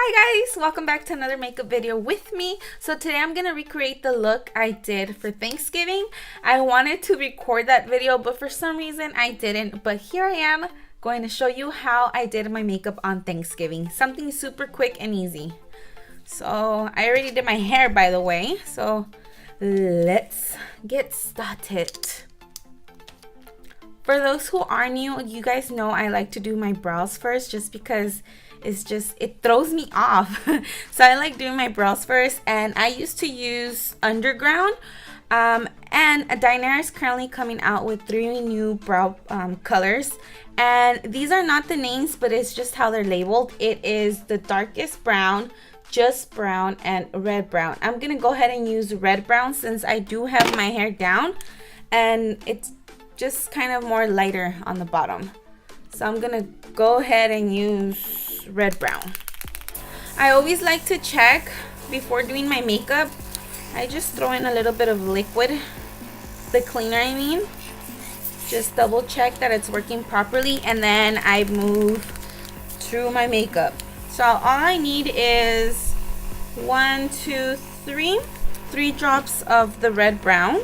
Hi guys, welcome back to another makeup video with me. So today I'm gonna recreate the look I did for Thanksgiving. I wanted to record that video, but for some reason I didn't. But here I am going to show you how I did my makeup on Thanksgiving. Something super quick and easy. So I already did my hair, by the way. So let's get started. For those who are new, you guys know I like to do my brows first just because it throws me off. So I like doing my brows first, and I used to use Underground, and Dinair is currently coming out with 3 new brow colors, and these are not the names, but it's just how they're labeled. It is the darkest brown, just brown, and red brown. I'm gonna go ahead and use red brown since I do have my hair down and it's just kind of more lighter on the bottom. So I'm gonna go ahead and use red brown. I always like to check before doing my makeup. I just throw in a little bit of liquid, the cleaner I mean. Just double check that it's working properly, and then I move through my makeup. So all I need is 1, 2, 3 drops of the red brown.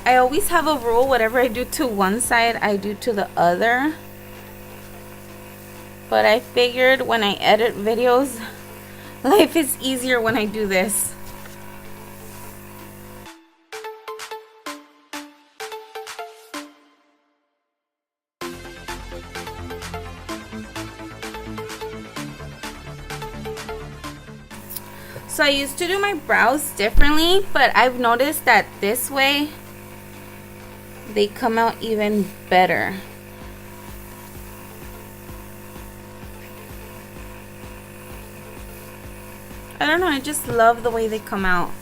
I always have a rule, whatever I do to one side, I do to the other. But I figured when I edit videos, life is easier when I do this. So I used to do my brows differently, but I've noticed that this way, they come out even better. I don't know, I just love the way they come out.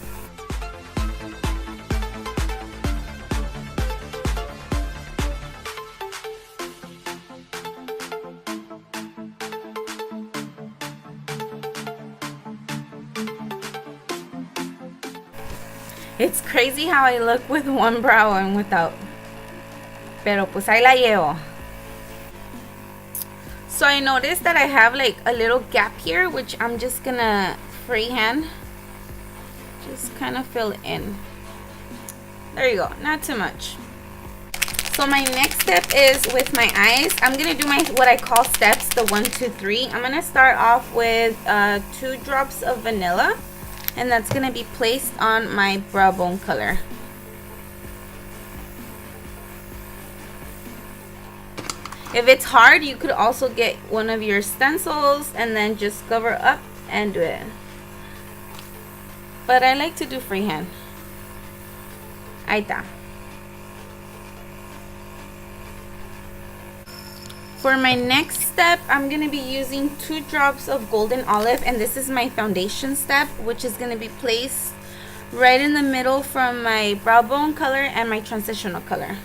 It's crazy how I look with one brow and without. Pero pues ahí la llevo. So I noticed that I have like a little gap here, which I'm just gonna freehand just kind of fill in. There you go, not too much. So my next step is with my eyes. I'm gonna do my what I call steps, the 1, 2, 3. I'm gonna start off with 2 drops of vanilla, and that's gonna be placed on my brow bone color. If it's hard, you could also get one of your stencils and then just cover up and do it. But I like to do freehand. Ahí está. For my next step, I'm going to be using 2 drops of golden olive, and this is my foundation step, which is going to be placed right in the middle from my brow bone color and my transitional color.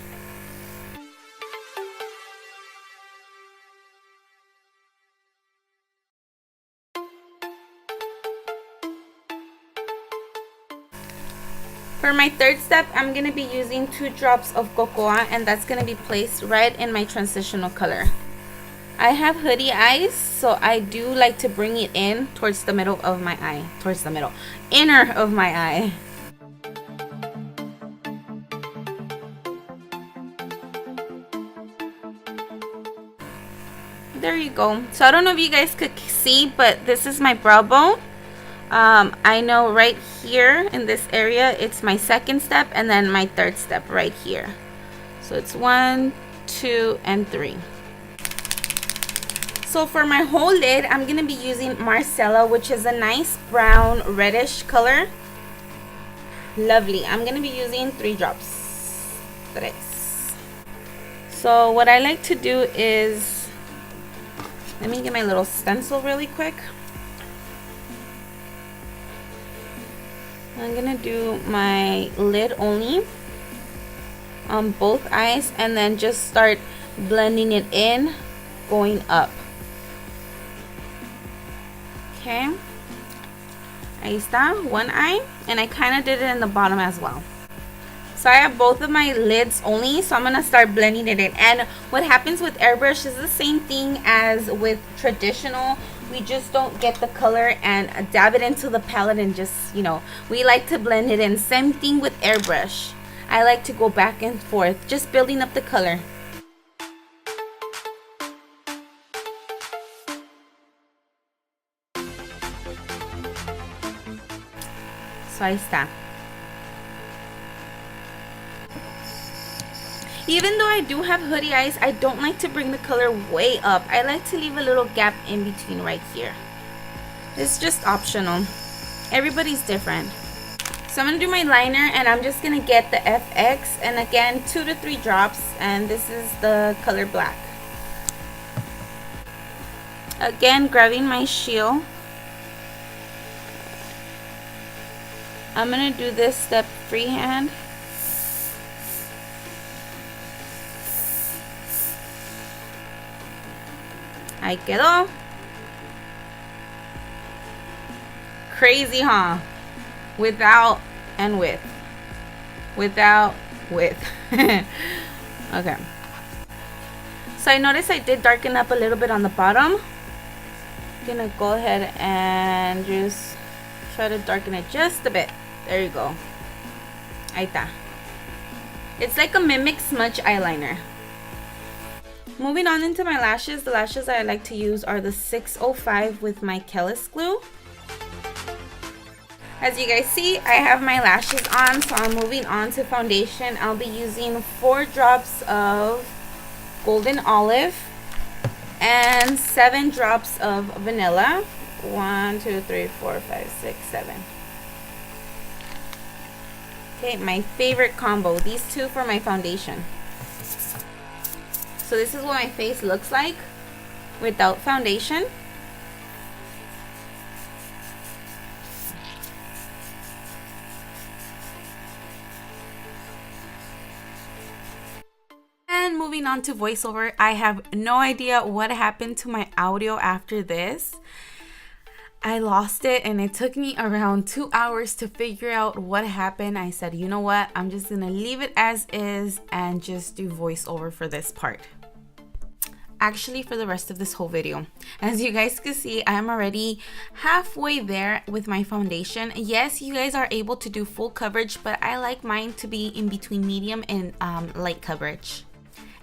For my third step, I'm going to be using 2 drops of cocoa, and that's going to be placed right in my transitional color. I have hoodie eyes, so I do like to bring it in towards the middle of my eye. Towards the middle. Inner of my eye. There you go. So I don't know if you guys could see, but this is my brow bone. I know right here in this area, it's my second step, and then my third step right here. So it's 1, 2, and 3. So for my whole lid, I'm going to be using Marcella, which is a nice brown reddish color. Lovely. I'm going to be using 3 drops. 3. So what I like to do is, let me get my little stencil really quick. I'm gonna do my lid only on both eyes, and then just start blending it in, going up. Okay, ahí está, one eye, and I kind of did it in the bottom as well. So I have both of my lids only, so I'm gonna start blending it in. And what happens with airbrush is the same thing as with traditional. We just don't get the color and dab it into the palette and just, you know, we like to blend it in. Same thing with airbrush. I like to go back and forth, just building up the color. So ahí está. Even though I do have hoodie eyes, I don't like to bring the color way up. I like to leave a little gap in between right here. It's just optional. Everybody's different. So I'm going to do my liner, and I'm just going to get the FX, and again 2 to 3 drops, and this is the color black. Again, grabbing my shield. I'm going to do this step freehand. Ahí quedó. Crazy, huh? Without and with. Without, with. Okay. So I noticed I did darken up a little bit on the bottom. I'm gonna go ahead and just try to darken it just a bit. There you go. Ahí está. It's like a Mimic smudge eyeliner. Moving on into my lashes, the lashes that I like to use are the 605 with my Kellis glue. As you guys see, I have my lashes on, so I'm moving on to foundation. I'll be using 4 drops of Golden Olive and 7 drops of vanilla. 1, 2, 3, 4, 5, 6, 7. Okay, my favorite combo. These two for my foundation. So this is what my face looks like without foundation. And moving on to voiceover, I have no idea what happened to my audio after this. I lost it, and it took me around 2 hours to figure out what happened. I said, you know what, I'm just gonna leave it as is and just do voiceover for this part. Actually, for the rest of this whole video. As you guys can see, I'm already halfway there with my foundation. Yes, you guys are able to do full coverage, but I like mine to be in between medium and light coverage.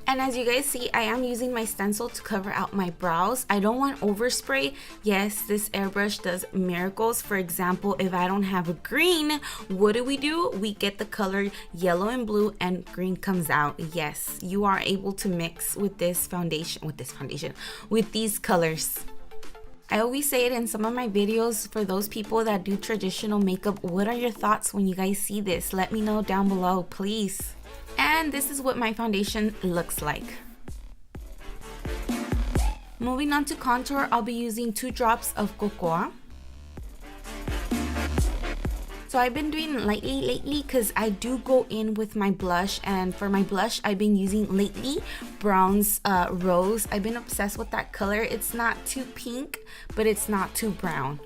And as you guys see, I am using my stencil to cover out my brows. I don't want overspray. Yes, this airbrush does miracles. For example, if I don't have a green, what do? We get the color yellow and blue, and green comes out. Yes, you are able to mix with this foundation, with these colors. I always say it in some of my videos for those people that do traditional makeup. What are your thoughts when you guys see this? Let me know down below, please. And this is what my foundation looks like. Moving on to contour, I'll be using 2 drops of cocoa. So I've been doing lightly lately because I do go in with my blush, and for my blush I've been using lately Brown's Rose. I've been obsessed with that color. It's not too pink, but it's not too brown.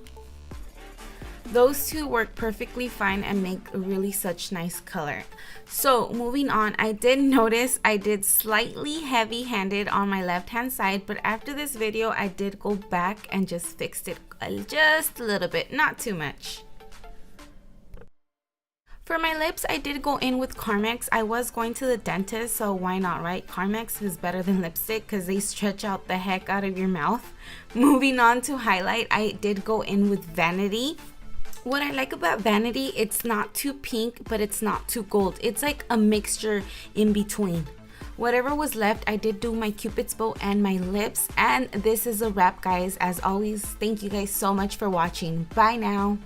Those two work perfectly fine and make really such nice color. So moving on, I did notice I did slightly heavy-handed on my left hand side, but after this video I did go back and just fixed it just a little bit, not too much. For my lips, I did go in with Carmex. I was going to the dentist, so why not, right? Carmex is better than lipstick because they stretch out the heck out of your mouth. Moving on to highlight, I did go in with Vanity. What I like about Vanity, it's not too pink, but it's not too gold. It's like a mixture in between. Whatever was left, I did do my Cupid's bow and my lips. And this is a wrap, guys. As always, thank you guys so much for watching. Bye now.